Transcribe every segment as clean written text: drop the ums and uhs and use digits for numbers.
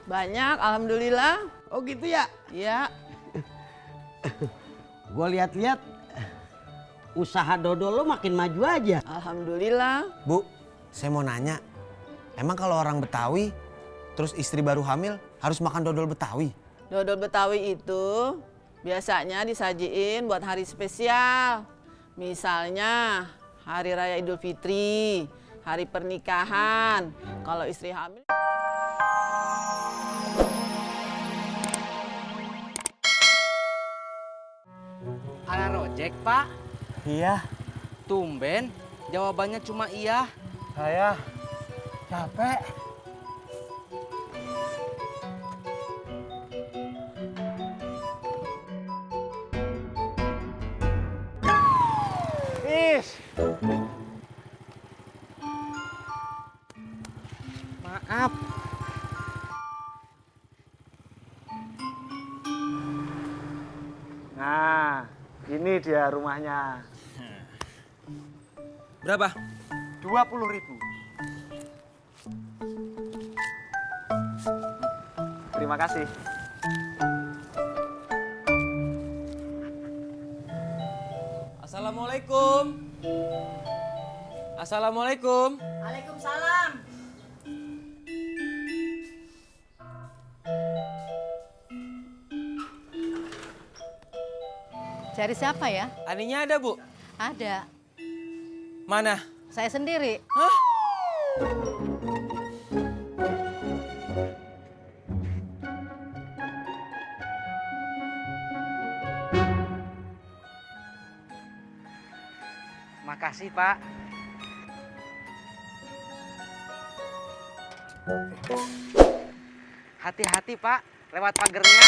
Banyak, alhamdulillah. Oh gitu ya? Iya. Gue lihat-lihat usaha dodol lo makin maju aja. Alhamdulillah. Bu, saya mau nanya. Emang kalau orang Betawi, terus istri baru hamil, harus makan dodol Betawi? Dodol Betawi itu biasanya disajiin buat hari spesial. Misalnya Hari Raya Idul Fitri, hari pernikahan. Kalau istri hamil... Ala rojek, Pak. Iya. Tumben, jawabannya cuma iya. Saya capek. Is. Maaf. Nah, ini dia rumahnya. Berapa? 20.000. Terima kasih. Assalamualaikum. Assalamualaikum. Waalaikumsalam. Cari siapa ya? Aninya ada, Bu? Ada. Mana? Saya sendiri. Hah? Makasih, Pak. Hati-hati, Pak. Lewat pagernya.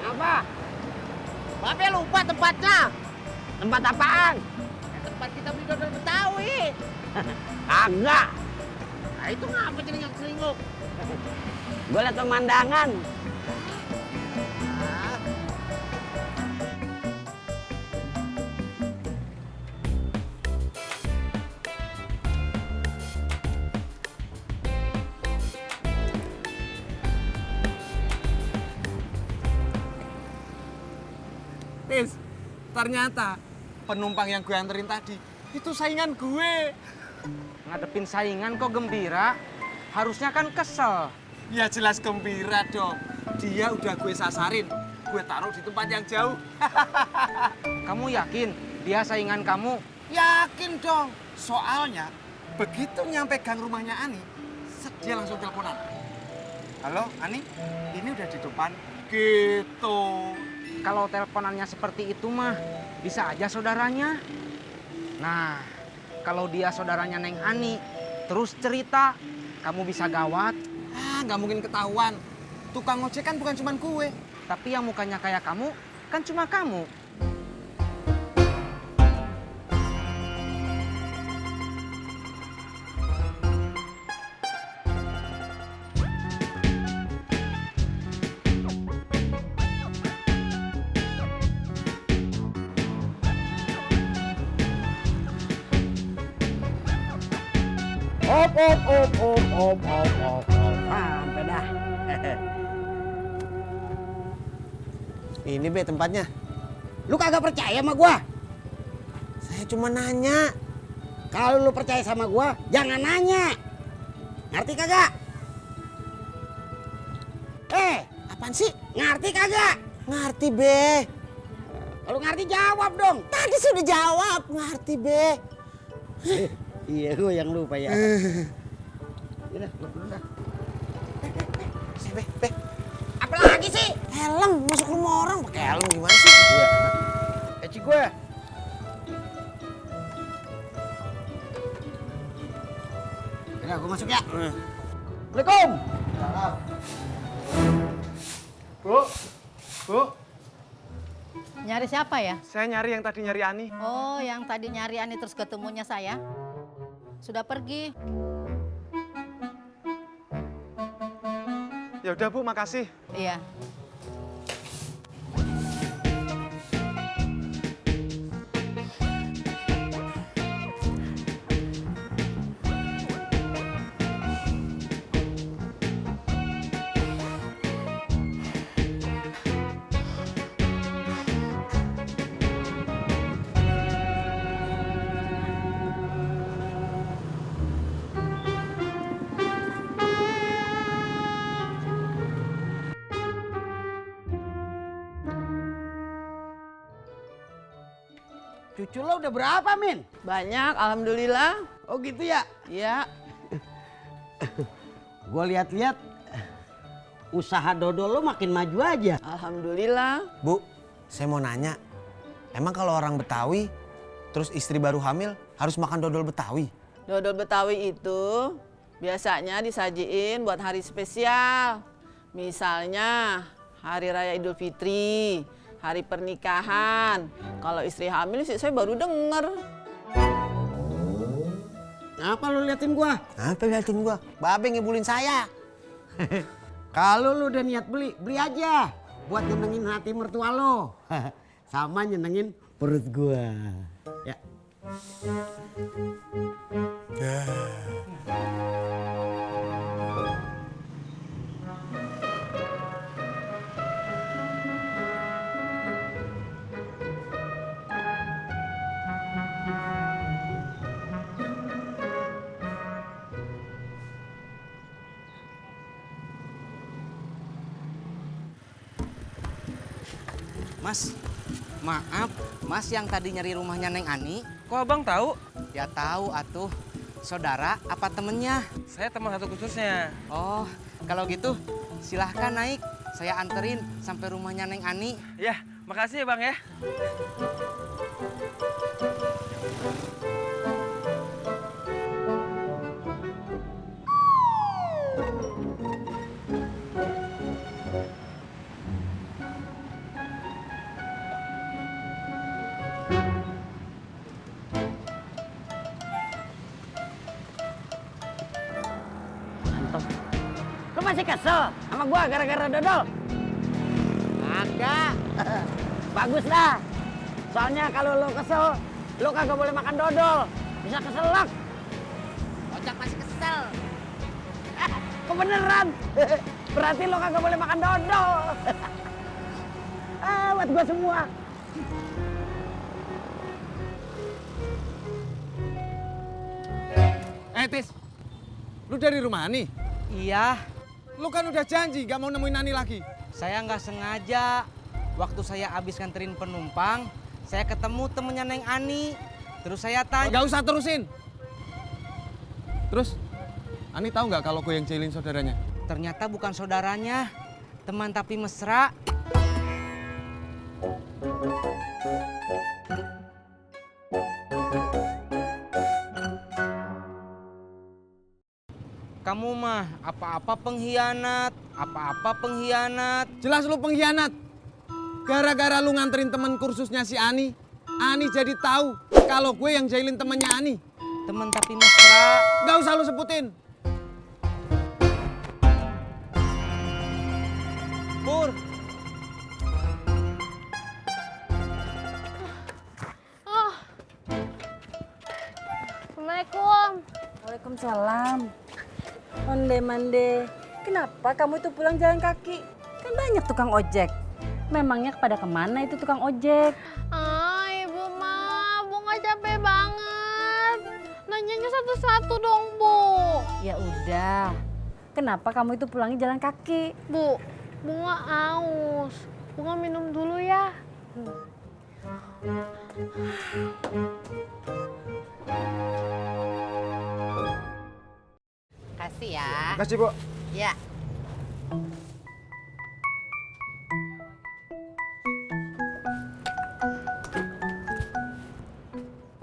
Apa? Babe lupa tempatnya. Tempat apaan? Tempat kita beli dodol Betawi. Kagak. Nah itu ngapa celingak-celinguk? Gue liat pemandangan. Tis, ternyata penumpang yang gue anterin tadi itu saingan gue. Ngadepin saingan kok gembira? Harusnya kan kesel. Ya jelas gembira dong. Dia udah gue sasarin. Gue taruh di tempat yang jauh. Kamu yakin dia saingan kamu? Yakin dong. Soalnya begitu nyampe gang rumahnya Ani, dia langsung teleponan. Halo, Ani, ini udah di depan. Gitu. Kalau teleponannya seperti itu mah bisa aja saudaranya. Nah, kalau dia saudaranya Neng Ani, terus cerita, kamu bisa gawat. Ah, nggak mungkin ketahuan. Tukang ojek kan bukan cuma gue. Tapi yang mukanya kayak kamu, kan cuma kamu. Op. Sampai dah. Ini be tempatnya. Lu kagak percaya sama gua? Saya cuma nanya. Kalau lu percaya sama gua, jangan nanya. Ngerti kagak? Apaan sih? Ngerti kagak? Ngerti be. Kalau ngerti jawab dong. Tadi sudah jawab. Ngerti be. Iya, gua yang lupa ya. Udah, gua dulu dah. Be. Apa lagi sih? Helm, masuk rumah orang pakai helm gimana sih? Iya. Eci gue. Udah, gua masuk ya. Assalamualaikum. Bu, Nyari siapa ya? saya nyari yang tadi nyari Ani. Oh, yang tadi nyari Ani terus ketemunya saya. Sudah pergi. Ya udah Bu, makasih. Iya. Cucu lo udah berapa, Min? Banyak, alhamdulillah. Oh gitu ya? Iya. Gua lihat-lihat usaha dodol lo makin maju aja. Alhamdulillah. Bu, saya mau nanya, emang kalau orang Betawi, terus istri baru hamil, harus makan dodol Betawi? Dodol Betawi itu biasanya disajiin buat hari spesial. Misalnya Hari Raya Idul Fitri, hari pernikahan. Kalau istri hamil sih saya baru denger. Apa lo liatin gua? Apa liatin gua? Babe ngibulin saya. Kalau lo udah niat beli, beli aja. Buat nyenengin hati mertua lo. Sama nyenengin perut gua. Ya. Mas, maaf, Mas yang tadi nyari rumahnya Neng Ani. Kok abang tahu? Ya tahu atuh. Saudara apa temennya? Saya teman satu khususnya. Oh, kalau gitu silahkan naik. Saya anterin sampai rumahnya Neng Ani. Ya, makasih ya bang ya. Lo masih kesel sama gua gara-gara dodol? Agak. Bagus dah. Soalnya kalau lo kesel, lo kagak boleh makan dodol. Bisa keselak. Ojak masih kesel. Kebeneran. Berarti lo kagak boleh makan dodol. Buat gua semua. Tis, lu dari rumah Ani? Iya, Lu kan udah janji gak mau nemuin Ani lagi. saya nggak sengaja. Waktu saya habis nganterin penumpang, saya ketemu temennya Neng Ani. Terus saya tanya. Gak usah terusin. Terus, Ani tahu nggak kalau gue yang jailin saudaranya? Ternyata bukan saudaranya, teman tapi mesra. Kamu mah apa-apa pengkhianat, apa-apa pengkhianat. Jelas lu pengkhianat. Gara-gara lu nganterin temen kursusnya si Ani jadi tahu kalau gue yang jailin temennya Ani. Teman tapi mesra. Gak usah lu sebutin. Pur, Assalamualaikum. Waalaikumsalam. Mande, kenapa kamu itu pulang jalan kaki? Kan banyak tukang ojek. Memangnya pada kemana itu tukang ojek? Ibu mah, Bu nggak capek banget. Nanyanya satu-satu dong, Bu. Ya udah. Kenapa kamu itu pulangnya jalan kaki? Bu, Bunga aus. Bunga minum dulu ya. Kasih ya. Makasih, Bu. Ya.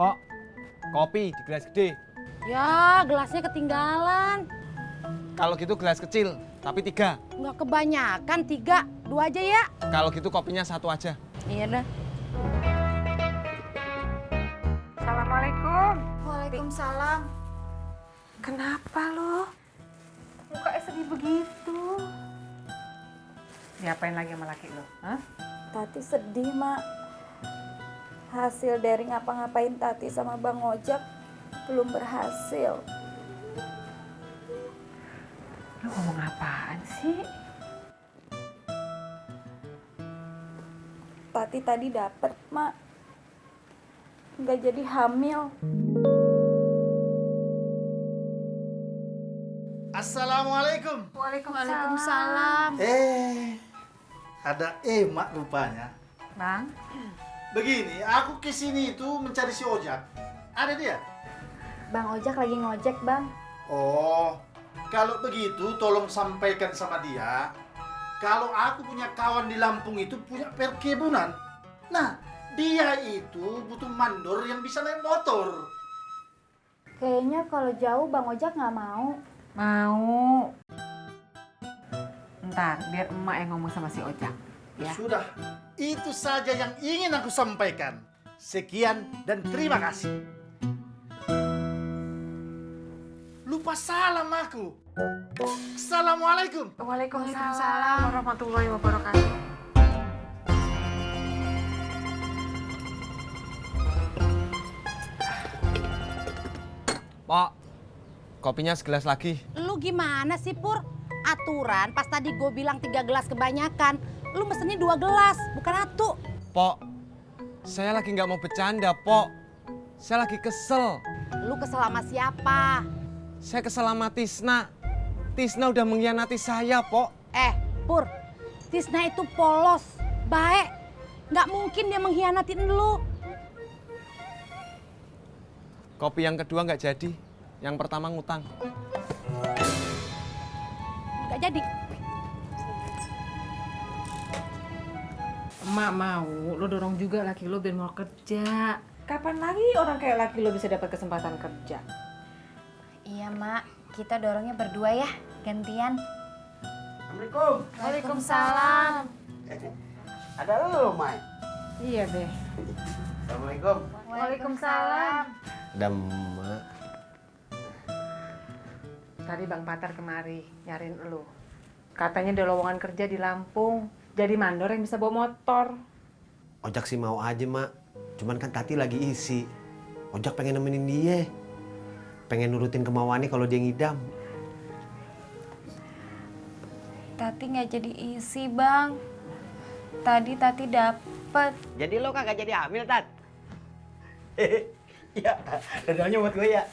Pok, kopi di gelas gede. Ya, gelasnya ketinggalan. Kalau gitu gelas kecil, tapi 3. Nggak kebanyakan, 3. 2 aja ya. Kalau gitu kopinya 1 aja. Iya dah. Assalamualaikum. Waalaikumsalam. Kenapa lo? Mukanya sedih begitu. Diapain lagi sama laki lo? Hah? Tati sedih, Mak. Hasil dari ngapa-ngapain Tati sama Bang Ojak belum berhasil. Lo ngomong apaan sih? Tati tadi dapet, Mak. Nggak jadi hamil. Assalamualaikum. Waalaikumsalam. Ada emak rupanya. Bang, Begini, aku kesini itu mencari si Ojak. Ada dia? Bang Ojak lagi ngojek, Bang. Oh, kalau begitu tolong sampaikan sama dia. Kalau aku punya kawan di Lampung itu punya perkebunan. Nah, dia itu butuh mandor yang bisa naik motor. Kayaknya kalau jauh Bang Ojak nggak mau. mau. Ntar, biar emak yang ngomong sama si Ojak. Ya. Sudah, itu saja yang ingin aku sampaikan. Sekian dan terima kasih. Lupa salam aku. Assalamualaikum. Waalaikumsalam warahmatullahi wabarakatuh. Pok, kopinya segelas lagi. Lu gimana sih, Pur? Aturan pas tadi gue bilang 3 gelas kebanyakan. Lu mesennya 2 gelas, bukan 1. Pok, saya lagi nggak mau bercanda, Pok. Saya lagi kesel. Lu kesel sama siapa? Saya kesel sama Tisna. Tisna udah mengkhianati saya, Pok. Pur, Tisna itu polos, baik. Nggak mungkin dia mengkhianatin lu. Kopi yang kedua nggak jadi. Yang pertama ngutang. Nggak jadi. Emak mau, lo dorong juga laki lo biar mau kerja. Kapan lagi orang kayak laki lo bisa dapat kesempatan kerja? Iya, Mak. Kita dorongnya berdua ya, gantian. Assalamualaikum. Waalaikumsalam. Ada lo, Mai. Iya deh. Assalamualaikum. Waalaikumsalam. Demak. Tadi Bang Patar kemari nyariin lo. Katanya ada lowongan kerja di Lampung. Jadi mandor yang bisa bawa motor. Ojak sih mau aja, Mak. Cuman kan Tati lagi isi. Ojak pengen nemenin dia. Pengen nurutin kemauannya kalau dia ngidam. Tati nggak jadi isi, Bang. Tadi Tati dapet. Jadi lo kagak jadi hamil, Tat? Iya, doanya buat gue ya.